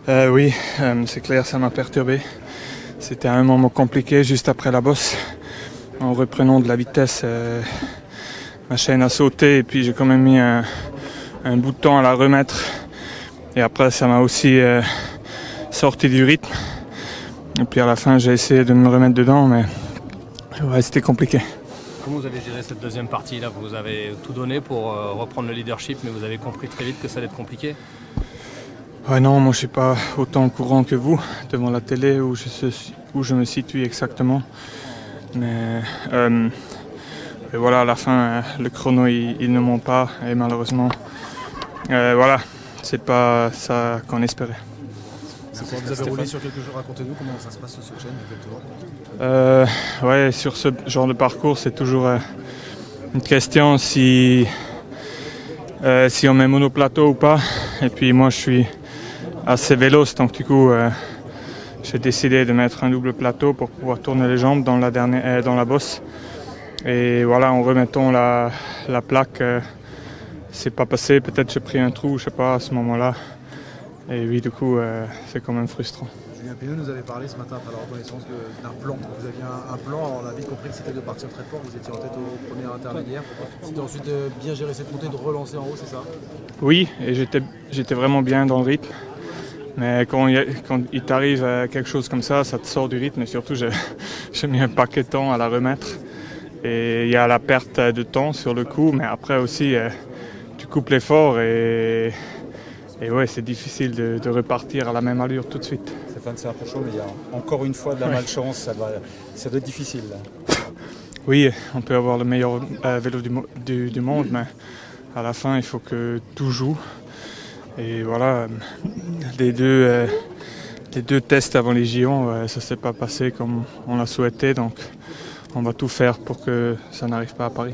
Oui, c'est clair, ça m'a perturbé. C'était un moment compliqué juste après la bosse. En reprenant de la vitesse, ma chaîne a sauté et puis j'ai quand même mis un bout de temps à la remettre. Et après, ça m'a aussi sorti du rythme. Et puis à la fin, j'ai essayé de me remettre dedans, mais ouais, c'était compliqué. Comment vous avez géré cette deuxième partie là? Vous avez tout donné pour reprendre le leadership, mais vous avez compris très vite que ça allait être compliqué? Ouais, non, moi je suis pas autant au courant que vous devant la télé où je me situe exactement. Mais et voilà, à la fin, le chrono il ne ment pas et malheureusement, voilà, c'est pas ça qu'on espérait. Vous avez roulé sur quelques jours, racontez-nous comment ça se passe sur cette chaîne exactement. Ouais, sur ce genre de parcours, c'est toujours une question si on met monoplateau ou pas. Et puis moi, je suis assez véloce, donc du coup, j'ai décidé de mettre un double plateau pour pouvoir tourner les jambes dans la bosse. Et voilà, en remettant la plaque, c'est pas passé. Peut-être j'ai pris un trou, je sais pas, à ce moment-là. Et oui, du coup, c'est quand même frustrant. Julien Pineau nous avait parlé ce matin après la reconnaissance d'un plan. Vous aviez un plan, on a vite compris que c'était de partir très fort, vous étiez en tête au premier intermédiaire. C'était ensuite de bien gérer cette montée, de relancer en haut, c'est ça? Oui, et j'étais vraiment bien dans le rythme. Mais quand il t'arrive à quelque chose comme ça te sort du rythme. Et surtout, j'ai mis un paquet de temps à la remettre. Et il y a la perte de temps sur le coup, mais après aussi, tu coupes l'effort et ouais, c'est difficile de repartir à la même allure tout de suite. Stéphane, c'est un peu chaud, mais il y a encore une fois de la malchance, ça doit être difficile. Là. Oui, on peut avoir le meilleur vélo du monde, mais à la fin, il faut que tout joue. Et voilà, les deux tests avant les JO, ça ne s'est pas passé comme on l'a souhaité, donc on va tout faire pour que ça n'arrive pas à Paris.